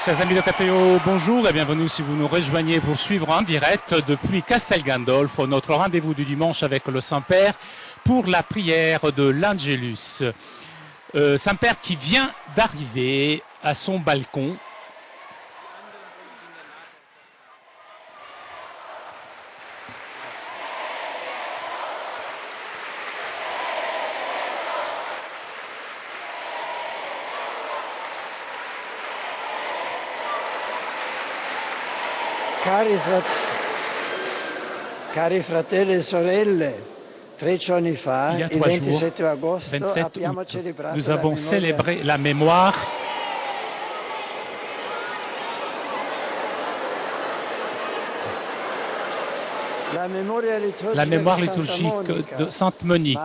Chers amis de KTO, bonjour et bienvenue si vous nous rejoignez pour suivre en direct depuis Castel Gandolfo notre rendez-vous du dimanche avec le Saint-Père pour la prière de l'Angelus. Saint-Père qui vient d'arriver à son balcon. Cari fratelli e sorelle, 3 giorni fa, Il y a il 3 27 jours, agosto, 27 abbiamo août, celebrato nous la avons memoria célébré la mémoire liturgique de Sainte Monique,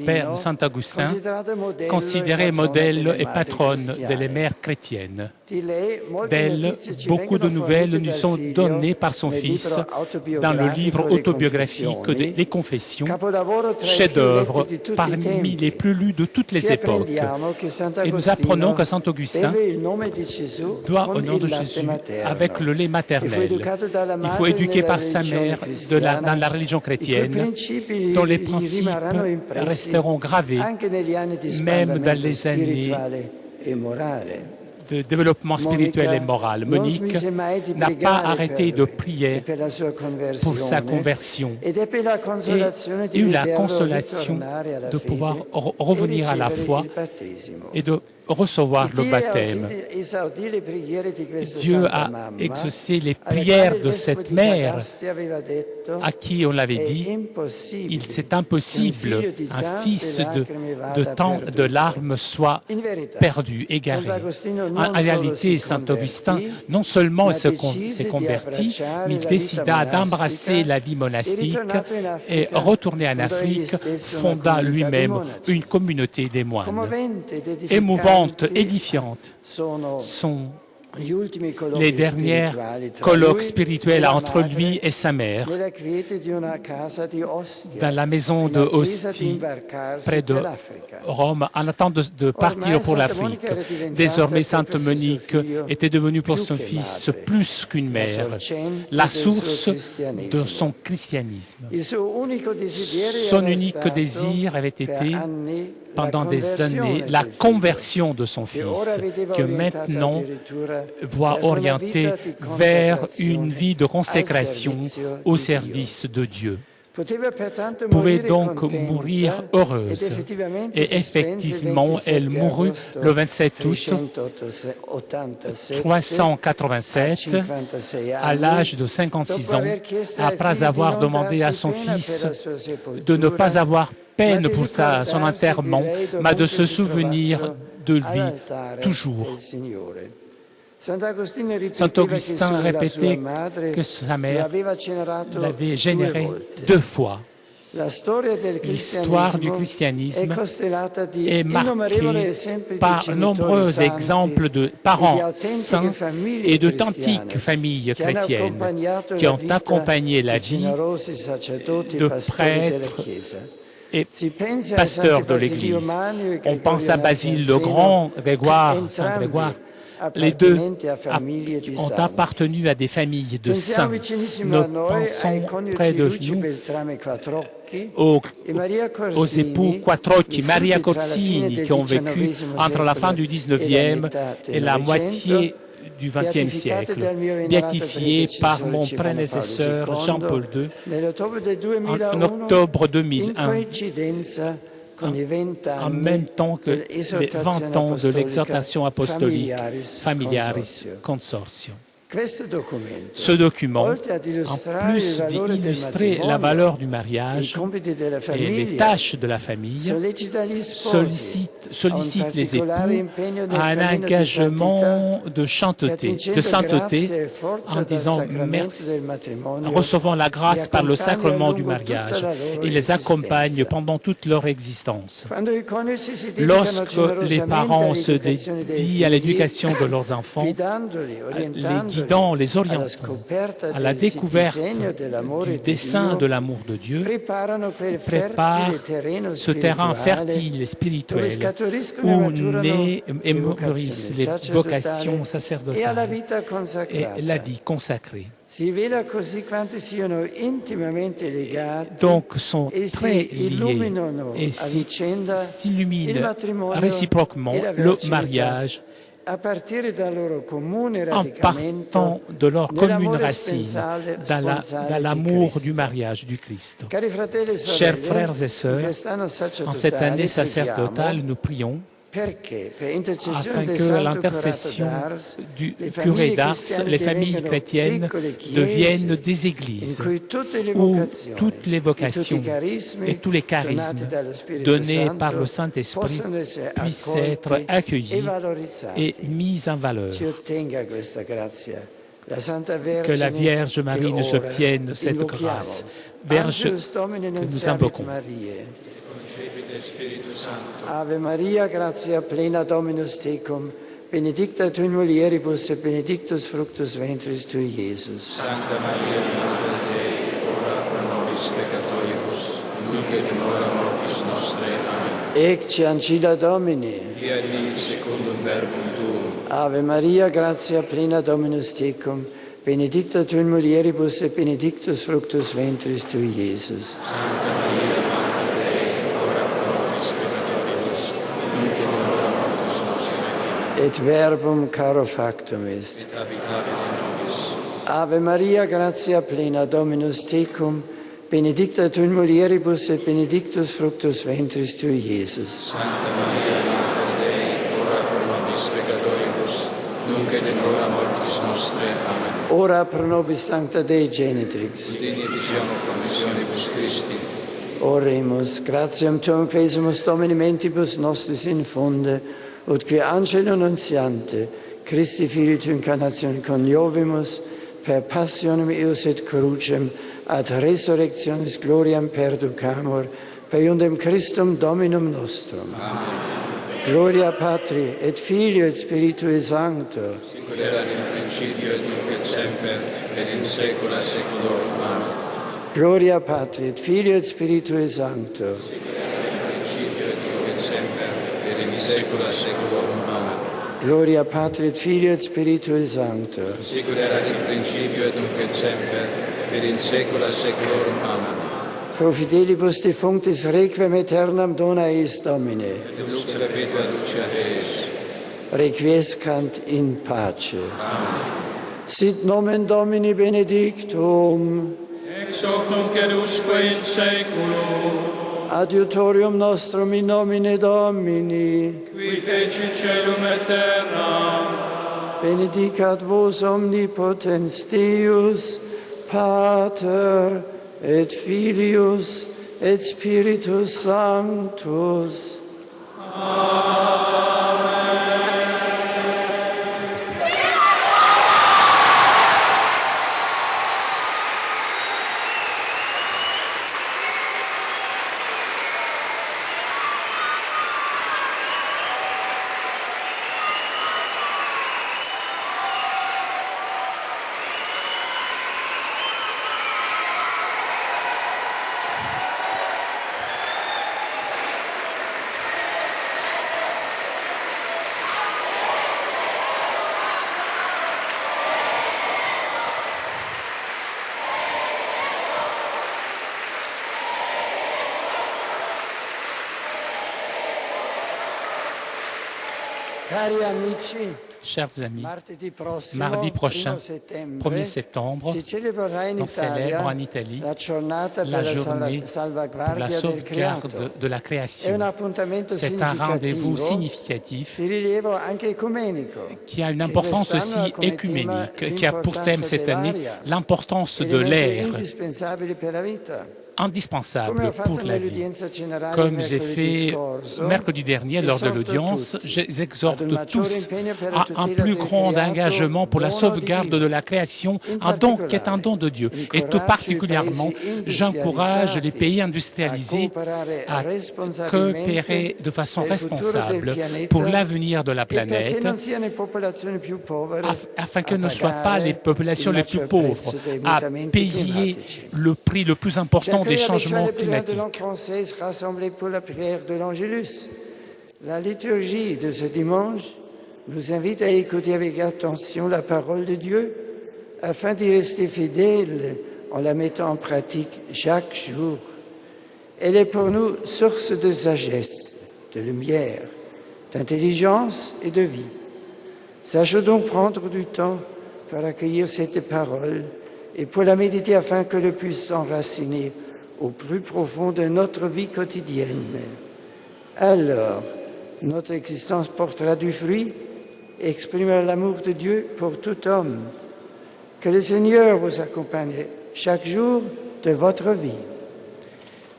père de Saint Augustin, considérée modèle et patronne des mères chrétiennes. D'elle, beaucoup de nouvelles nous sont données par son fils dans le livre autobiographique des Confessions, chef-d'œuvre parmi les plus lus de toutes les époques. Et nous apprenons que Saint Augustin doit au nom de Jésus avec le lait maternel. Il faut éduquer par sa mère dans la religion chrétienne, dont les principes resteront gravés même dans les années de développement spirituel et moral. Monique n'a pas arrêté de prier pour sa conversion et eut la consolation de pouvoir revenir à la foi et de recevoir le baptême. Dieu a exaucé les prières de cette mère à qui on l'avait dit, c'est impossible qu'un fils de tant de larmes soit perdu, égaré. En réalité, Saint Augustin, non seulement s'est converti, mais il décida d'embrasser la vie monastique et retourné en Afrique, fonda lui-même une communauté des moines. Émouvante, édifiante sont les derniers colloques spirituels entre lui et sa mère dans la maison de Ostie, près de Rome, en attendant de partir pour l'Afrique. Désormais, Sainte Monique était devenue pour son fils plus qu'une mère, la source de son christianisme. Son unique désir avait été, pendant des années, la conversion de son fils, que maintenant voit orienté vers une vie de consécration au service de Dieu. Pouvait donc mourir heureuse. Et effectivement, elle mourut le 27 août 387, à l'âge de 56 ans, après avoir demandé à son fils de ne pas avoir peine pour son enterrement, mais de se souvenir de lui toujours. Saint Augustin répétait que sa mère l'avait généré 2 fois. L'histoire du christianisme est marquée par nombreux exemples de parents saints et d'authentiques familles chrétiennes qui ont accompagné la vie de prêtres et pasteurs de l'Église. On pense à Basile le Grand, Saint Grégoire. Les deux ont appartenu à des familles de saints. Nous pensons près de nous aux époux Quattrocchi, Maria Corsini, qui ont vécu entre la fin du XIXe et la moitié du XXe siècle, béatifiés par mon prédécesseur Jean-Paul II en octobre 2001. En même temps que les 20 ans de l'exhortation apostolique Familiaris Consortium. Ce document, en plus d'illustrer la valeur du mariage et les tâches de la famille, sollicite les époux à un engagement de sainteté en disant merci, recevant la grâce par le sacrement du mariage et les accompagne pendant toute leur existence. Lorsque les parents se dédient à l'éducation de leurs enfants, les guidant les orientaux à la découverte du dessein de l'amour de Dieu, prépare ce terrain fertile et spirituel où naissent et mûrissent les vocations sacerdotales et la vie consacrée. Donc sont très liés et s'illuminent réciproquement le mariage en partant de leur commune racine dans l'amour du mariage du Christ. Chers frères et sœurs, en cette année sacerdotale, nous prions afin que l'intercession du curé d'Ars, les familles chrétiennes deviennent des églises où toutes les vocations et tous les charismes donnés par le Saint-Esprit puissent être accueillis et mis en valeur. Que la Vierge Marie nous obtienne cette grâce, Vierge que nous invoquons. Ave Maria, gratia plena Dominus tecum, benedicta tu in mulieribus et benedictus fructus ventris tui, Iesus. Santa Maria, Mater Dei, ora pro nobis peccatoribus, nunc et in hora mortis nostrae. Amen. Ecce ancilla Domini. Fiat mi secundum verbum tuum. Ave Maria, gratia plena Dominus tecum, benedicta tu in mulieribus et benedictus fructus ventris tui, Iesus. Santa Maria, Mater Dei, ora pro nobis peccatoribus, nunc et in hora mortis nostrae. Amen. Et verbum caro factum est. Et habitavit in nobis. Ave Maria, gratia plena Dominus tecum, benedicta tu in mulieribus et benedictus fructus ventris tui, Iesus. Santa Maria, Mater Dei, ora pro nobis peccatoribus, nunc et in hora mortis nostrae. Amen. Ora pro nobis Sancta Dei Genitrix. Ut in visione promissionibus Christi. Oremus, gratiam tuam quaesimus Domini mentibus nostris infunde, ut qui angelo nuntiante, Christi Filii tu incarnatione coniovimus, per passionem eius et crucem, ad resurrectionis gloriam perducamur, per iundem Christum Dominum nostrum. Amen. Gloria Patri, et Filio, et Spiritui Sancto. Sicut erat in principio et nunc et semper, et in saecula saeculorum. Amen. Gloria Patri, et Filio, et Spiritui Sancto. Sicut erat in principio et nunc et semper, et in saecula saeculorum. Amen. Gloria Patri, et Filio, et Spiritui Sancto. Sicut erat in principio et nunc et semper, et in saecula saeculorum. Amen. Pro fidelibus defunctis requiem aeternam dona eis Domine. Et lux perpetua lucia eis. Requiescant in pace. Amen. Sit nomen Domini benedictum. Ex hoc nunc et usque in saeculum. Adiutorium nostrum in nomine Domini. Qui feci caelum et terram. Benedicat vos omnipotens Deus, Pater et Filius et Spiritus Sanctus. Cari amici, Chers amis, mardi prochain, 1er septembre, on célèbre en Italie la journée pour la sauvegarde de la création. C'est un rendez-vous significatif qui a une importance aussi écuménique, qui a pour thème cette année l'importance de l'air. indispensable pour la vie. Comme j'ai fait mercredi dernier lors de l'audience, j'exhorte tous à un plus grand engagement pour la sauvegarde de la création, un don qui est un don de Dieu. Et tout particulièrement, j'encourage les pays industrialisés à coopérer de façon responsable pour l'avenir de la planète, afin que ne soient pas les populations les plus pauvres à payer le prix le plus important des changements climatiques. La liturgie de ce dimanche nous invite à écouter avec attention la parole de Dieu afin d'y rester fidèle en la mettant en pratique chaque jour. Elle est pour nous source de sagesse, de lumière, d'intelligence et de vie. Sachons donc prendre du temps pour accueillir cette parole et pour la méditer afin que le puisse s'enraciner au plus profond de notre vie quotidienne. Alors, notre existence portera du fruit et exprimera l'amour de Dieu pour tout homme. Que le Seigneur vous accompagne chaque jour de votre vie.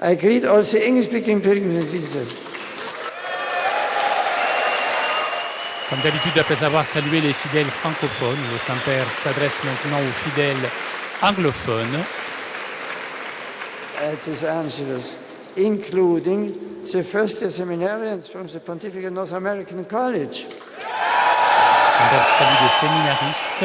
I greet all the English-speaking pilgrims and visitors. Comme d'habitude, après avoir salué les fidèles francophones, le Saint-Père s'adresse maintenant aux fidèles anglophones. As Angelus, including the first seminarians from the Pontifical North American College. Saint-Père qui salue les séminaristes.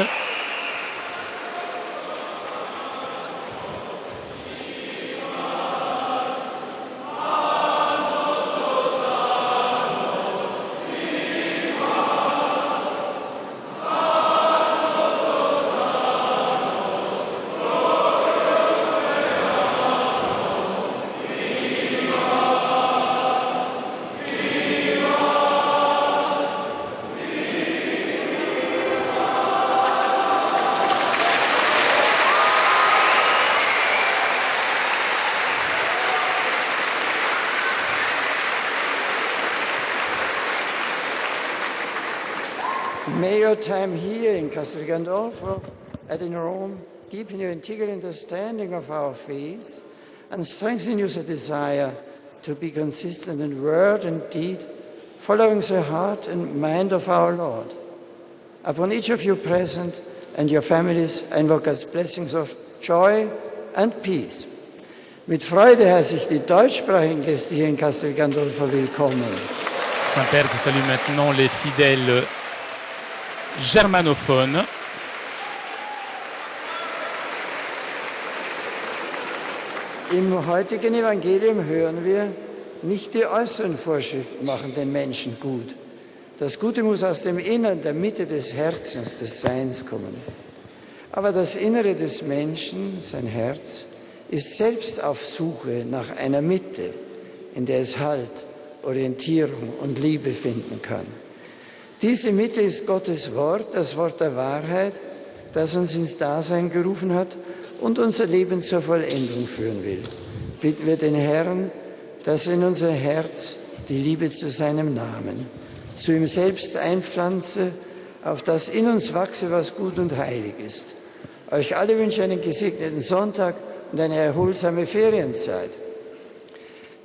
May your time here in Castel Gandolfo and in Rome deepen your integral understanding of our faith and strengthen your desire to be consistent in word and deed, following the heart and mind of our Lord. Upon each of you present and your families, I invoke God's blessings of joy and peace. Mit Freude heiße ich die deutschsprachigen Gäste hier in Castel Gandolfo willkommen. Saint-Père qui salue maintenant les fidèles germanophones. Im heutigen Evangelium hören wir, nicht die äußeren Vorschriften machen den Menschen gut. Das Gute muss aus dem Innern, der Mitte des Herzens, des Seins kommen. Aber das Innere des Menschen, sein Herz, ist selbst auf Suche nach einer Mitte, in der es Halt, Orientierung und Liebe finden kann. Diese Mitte ist Gottes Wort, das Wort der Wahrheit, das uns ins Dasein gerufen hat und unser Leben zur Vollendung führen will. Bitten wir den Herrn, dass er in unser Herz die Liebe zu seinem Namen, zu ihm selbst einpflanze, auf das in uns wachse, was gut und heilig ist. Euch alle wünsche einen gesegneten Sonntag und eine erholsame Ferienzeit.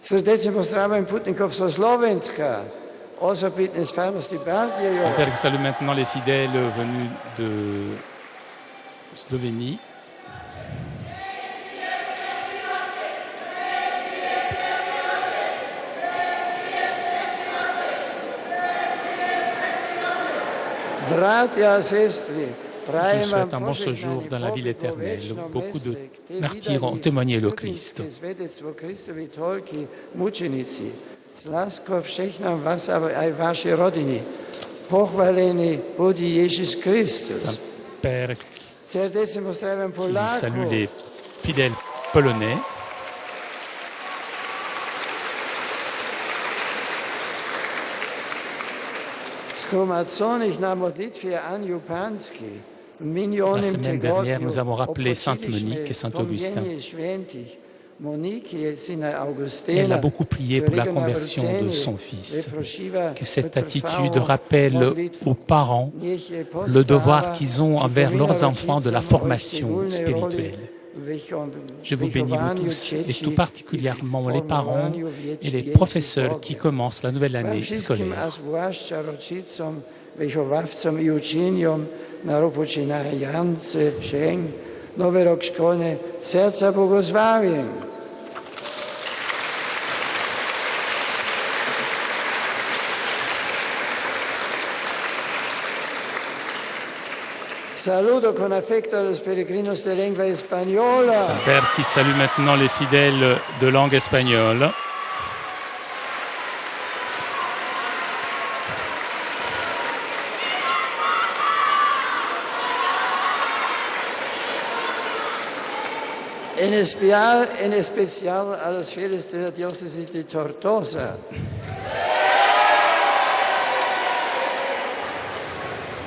Srdečně pozdravím putníkov zo Slovenska. Saint-Père qui salue maintenant les fidèles venus de Slovénie. Je vous souhaite un bon séjour dans la ville éternelle. Beaucoup de martyrs ont témoigné le Christ. Slaskov všechno vás a vaše rodiny. Pochválený bude Ježíš Kristus. Saint-Père qui salue les fidèles polonais. Zgromadzonych na modlitwie Aniu Pańskiej. La semaine dernière, nous avons rappelé Sainte Monique et Saint Augustin. Et elle a beaucoup prié pour la conversion de son fils. Que cette attitude rappelle aux parents le devoir qu'ils ont envers leurs enfants de la formation spirituelle. Je vous bénis vous tous, et tout particulièrement les parents et les professeurs qui commencent la nouvelle année scolaire. Saluto con affetto los peregrinos de lengua española. Saint-Père qui salue maintenant les fidèles de langue espagnole. En especial a los fieles de la diócesis de Tortosa.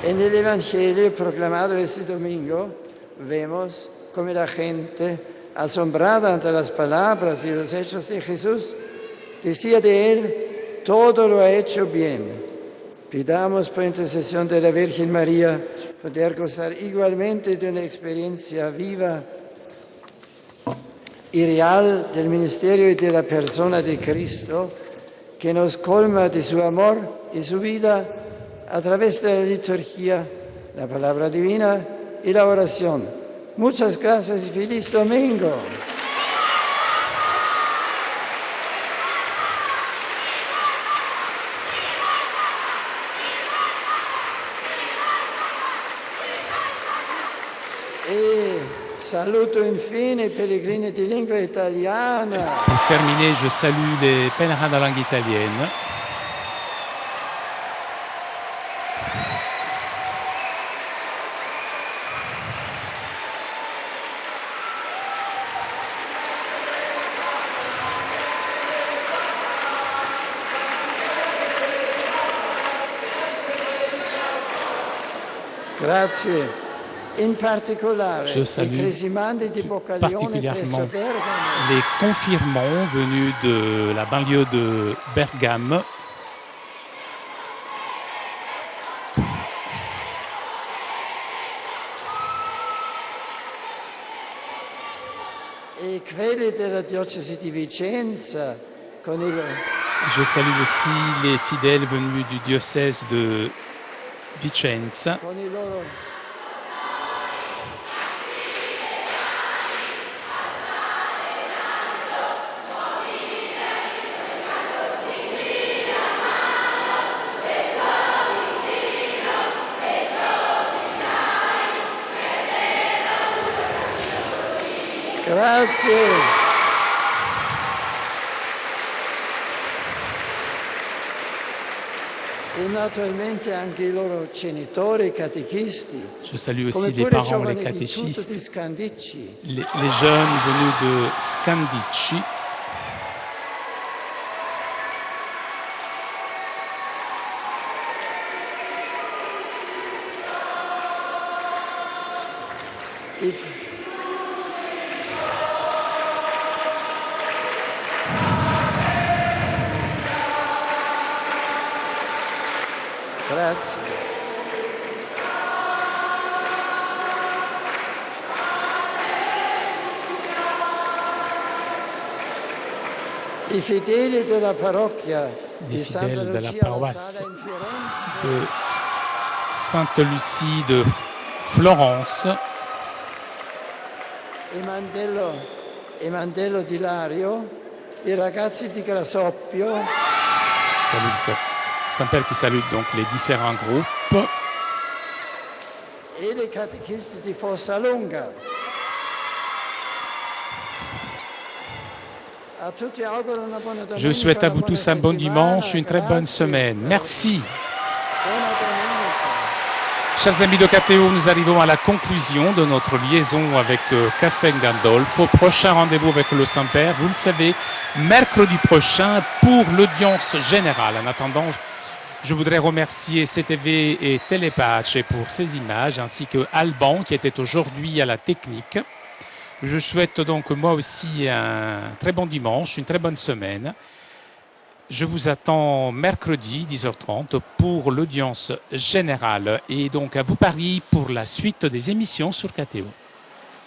En el Evangelio proclamado este domingo, vemos como la gente, asombrada ante las palabras y los hechos de Jesús, decía de él, todo lo ha hecho bien. Pidamos por intercesión de la Virgen María poder gozar igualmente de una experiencia viva y real del ministerio y de la persona de Cristo, que nos colma de su amor y su vida a través de la liturgia, la palabra divina y la oración. Muchas gracias y feliz domingo. E saluto infine i pellegrini di lingua italiana. Pour terminer, je salue les pèlerins de la langue italienne. Grazie. Je salue particulièrement les confirmants venus de la banlieue de Bergame. Je salue aussi les fidèles venus du diocèse de Vicenza. Grazie. E naturalmente anche i loro genitori e catechisti. Je salue aussi les parents, les catéchistes, les jeunes venus de Scandici. Grazie. I fedeli della parrocchia di Santa Lucia de Sainte Lucie de Florence. E Mandello di Lario, i ragazzi di Grasoppio. Salut Saint-Père qui salue donc les différents groupes. Et les catéchistes di Fossalunga. Je souhaite à vous tous un bon dimanche, une très bonne semaine. Merci. Chers amis de Catéo, nous arrivons à la conclusion de notre liaison avec Castel Gandolfo. Prochain rendez-vous avec le Saint-Père, vous le savez, mercredi prochain pour l'audience générale. En attendant, je voudrais remercier CTV et Télépache pour ces images, ainsi que Alban qui était aujourd'hui à la technique. Je souhaite donc moi aussi un très bon dimanche, une très bonne semaine. Je vous attends mercredi 10h30 pour l'audience générale et donc à vous Paris pour la suite des émissions sur KTO.